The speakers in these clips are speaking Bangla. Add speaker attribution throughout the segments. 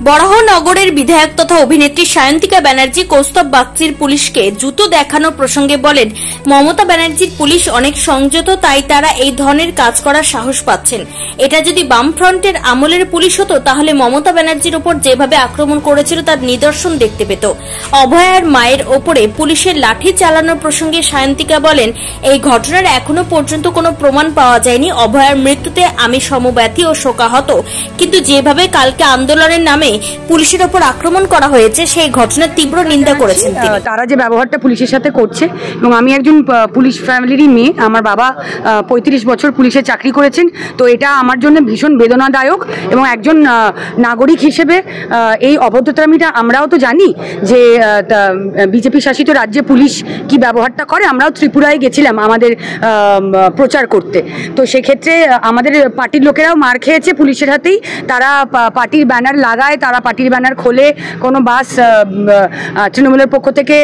Speaker 1: বরাহনগরের বিধায়ক তথা অভিনেত্রী সায়ন্তিকা ব্যানার্জি কৌস্তব বাগচির পুলিশকে জুতো দেখানোর প্রসঙ্গে বলেন, মমতা ব্যানার্জির পুলিশ অনেক সংযত, তাই তারা এই ধরনের কাজ করার সাহস পাচ্ছেন। এটা যদি বামফ্রন্টের আমলের পুলিশ হতো তাহলে মমতা ব্যানার্জির ওপর যেভাবে আক্রমণ করেছিল তার নিদর্শন দেখতে পেত। অভয়ার মায়ের ওপরে পুলিশের লাঠি চালানোর প্রসঙ্গে সায়ন্তিকা বলেন, এই ঘটনার এখনো পর্যন্ত কোনো প্রমাণ পাওয়া যায়নি। অভয়ার মৃত্যুতে আমি সমব্যথী ও শোকাহত, কিন্তু যেভাবে কালকে আন্দোলনের নামে পুলিশের ওপর আক্রমণ করা হয়েছে সেই ঘটনার তীব্র নিন্দা করেছেন তিনি।
Speaker 2: তারা যে ব্যবহারটা পুলিশের সাথে করছে, এবং আমি একজন পুলিশ ফ্যামিলিরই মেয়ে, আমার বাবা 35 বছর পুলিশে চাকরি করেছেন, তো এটা আমার জন্য ভীষণ বেদনাদায়ক। এবং একজন নাগরিক হিসেবে এই অভদ্রতামিটা আমরাও তো জানি যে বিজেপি শাসিত রাজ্যে পুলিশ কি ব্যবহারটা করে। আমরাও ত্রিপুরায় গেছিলাম আমাদের প্রচার করতে, তো সেক্ষেত্রে আমাদের পার্টির লোকেরাও মার খেয়েছে পুলিশের হাতেই। তারা পার্টির ব্যানার লাগায়, তারা পার্টির ব্যানার খোলে, কোনো বাস তৃণমূলের পক্ষ থেকে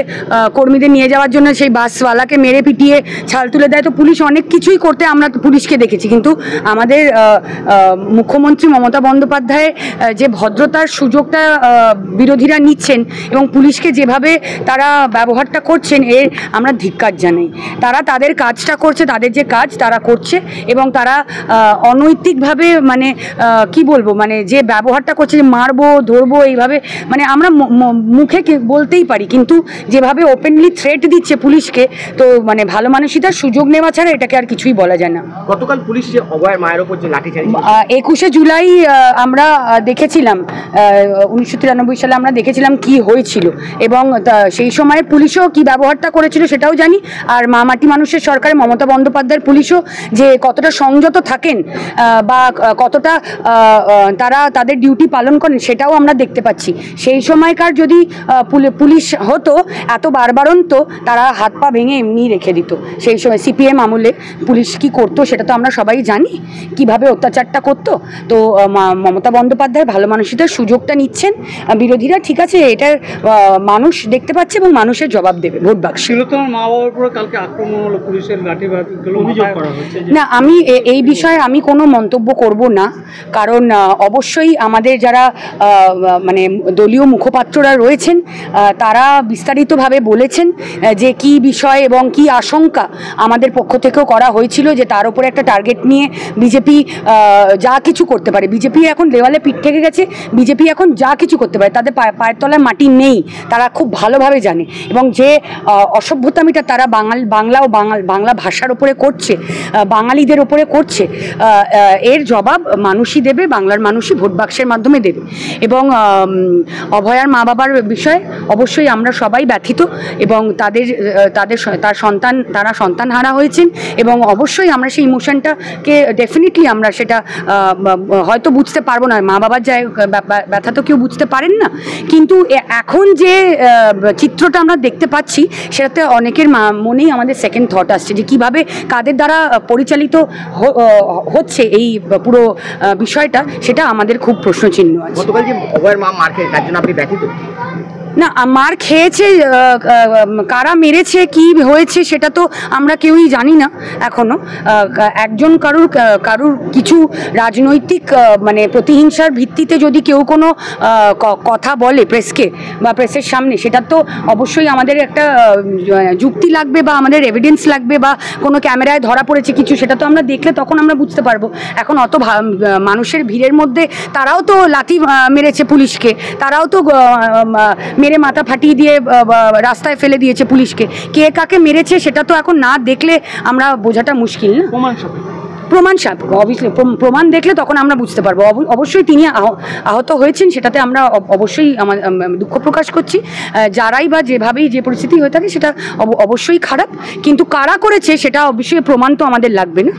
Speaker 2: কর্মীদের নিয়ে যাওয়ার জন্য সেই বাসওয়ালাকে মেরে পিটিয়ে ছাল তুলে দেয়। তো পুলিশ অনেক কিছুই করতে আমরা পুলিশকে দেখেছি, কিন্তু আমাদের মুখ্যমন্ত্রী মমতা বন্দ্যোপাধ্যায় যে ভদ্রতার সুযোগটা বিরোধীরা নিচ্ছেন এবং পুলিশকে যেভাবে তারা ব্যবহারটা করছেন, এর আমরা ধিক্কার জানাই। তারা তাদের কাজটা করছে, তাদের যে কাজ তারা করছে, এবং তারা অনৈতিকভাবে মানে কি বলবো, মানে যে ব্যবহারটা করছে, যে মারবো ধরবো এইভাবে, মানে আমরা মুখে বলতেই পারি, কিন্তু যেভাবে ওপেনলি থ্রেট দিচ্ছে পুলিশকে, তো মানে ভালো মানুষিতার সুযোগ নেওয়া ছাড়া এটাকে আর কিছুই বলা যায় না।
Speaker 3: গতকাল পুলিশ যে অভয়ের মায়ের ওপর যে লাঠি চালিয়েছে,
Speaker 2: 21শে জুলাই আমরা দেখেছিলাম, 1993 সালে আমরা দেখেছিলাম কি হয়েছিল, এবং সেই সময় পুলিশও কি ব্যবহারটা করেছিল সেটাও জানি। আর মাটি মানুষের সরকারে মমতা বন্দ্যোপাধ্যায়ের পুলিশও যে কতটা সংযত থাকেন বা কতটা তারা তাদের ডিউটি পালন করেন সেটাও আমরা দেখতে পাচ্ছি। সেই সময়কার যদি পুলিশ হতো এত বারবারন্ত, তারা হাত পা ভেঙে এমনি রেখে দিত। সেই সময় সিপিএম আমলে পুলিশ কি করতো সেটা তো আমরা সবাই জানি, কিভাবে অত্যাচারটা করতো। তো মমতা বন্দ্যোপাধ্যায় ভালো মানুষদের সুযোগটা নিচ্ছেন, বিরোধীরা ঠিক আছে এটার মানুষ দেখতে পাচ্ছে এবং মানুষের জবাব দেবে ভোট বাক্সে।
Speaker 3: মা বাবার উপরে কালকে আক্রমণ হলো, পুলিশের লাঠিবাজ অভিযোগ করা হচ্ছে।
Speaker 2: না, আমি এই বিষয়ে আমি কোনো মন্তব্য করব না, কারণ অবশ্যই আমাদের যারা মানে দলীয় মুখপাত্ররা রয়েছেন তারা বিস্তারিতভাবে বলেছেন যে কি বিষয় এবং কি আশঙ্কা আমাদের পক্ষ থেকেও করা হয়েছিল, যে তার উপরে একটা টার্গেট নিয়ে বিজেপি যা কিছু করতে পারে। বিজেপি এখন দেওয়ালে পিঠ থেকে গেছে, বিজেপি এখন যা কিছু করতে পারে, তাদের পায়ের তলায় মাটি নেই, তারা খুব ভালোভাবে জানে। এবং যে অসভ্যতামিটা তারা বাংলা ও বাংলা ভাষার উপরে করছে, বাঙালিদের উপরে করছে, এর জবাব মানুষই দেবে, বাংলার মানুষই ভোট বাক্সের মাধ্যমে দেবে। এবং অভয়ার মা বাবার বিষয়ে অবশ্যই আমরা সবাই ব্যথিত, এবং তারা সন্তান হারা হয়েছেন, এবং অবশ্যই আমরা সেই ইমোশনটাকে ডেফিনেটলি আমরা সেটা হয়তো বুঝতে পারবো না, মা বাবার যায় ব্যথা তো কেউ বুঝতে পারেন না, কিন্তু এখন যে চিত্রটা আমরা দেখতে পাচ্ছি সেটাতে অনেকের মনেই আমাদের সেকেন্ড থট আসছে, যে কিভাবে কাদের দ্বারা পরিচালিত হচ্ছে এই পুরো বিষয়টা, সেটা আমাদের খুব প্রশ্নচিহ্ন আছে।
Speaker 3: গতকাল যে অভয়ের মা মার খেয়ে, তার জন্য আপনি ব্যথিত?
Speaker 2: না, মার খেয়েছে, কারা মেরেছে, কি হয়েছে সেটা তো আমরা কেউই জানি না এখনো। একজন কারুর কিছু রাজনৈতিক মানে প্রতিহিংসার ভিত্তিতে যদি কেউ কোনো কথা বলে প্রেসকে বা প্রেসের সামনে, সেটা তো অবশ্যই আমাদের একটা যুক্তি লাগবে বা আমাদের এভিডেন্স লাগবে, বা কোনো ক্যামেরায় ধরা পড়েছে কিছু, সেটা তো আমরা দেখলে তখন আমরা বুঝতে পারবো। এখন অত মানুষের ভিড়ের মধ্যে তারাও তো লাথি মেরেছে পুলিশকে, তারাও তো মেরে মাথা ফাটিয়ে দিয়ে রাস্তায় ফেলে দিয়েছে পুলিশকে। কে কাকে মেরেছে সেটা তো এখন না দেখলে আমরা বোঝাটা মুশকিল না। প্রমাণ অবভিয়াসলি প্রমাণ দেখলে তখন আমরা বুঝতে পারবো। অবশ্যই তিনি আহত হয়েছেন, সেটাতে আমরা অবশ্যই দুঃখ প্রকাশ করছি। যারাই বা যেভাবেই যে পরিস্থিতি হয়ে থাকে সেটা অবশ্যই খারাপ, কিন্তু কারা করেছে সেটা অবশ্যই প্রমাণ তো আমাদের লাগবে না।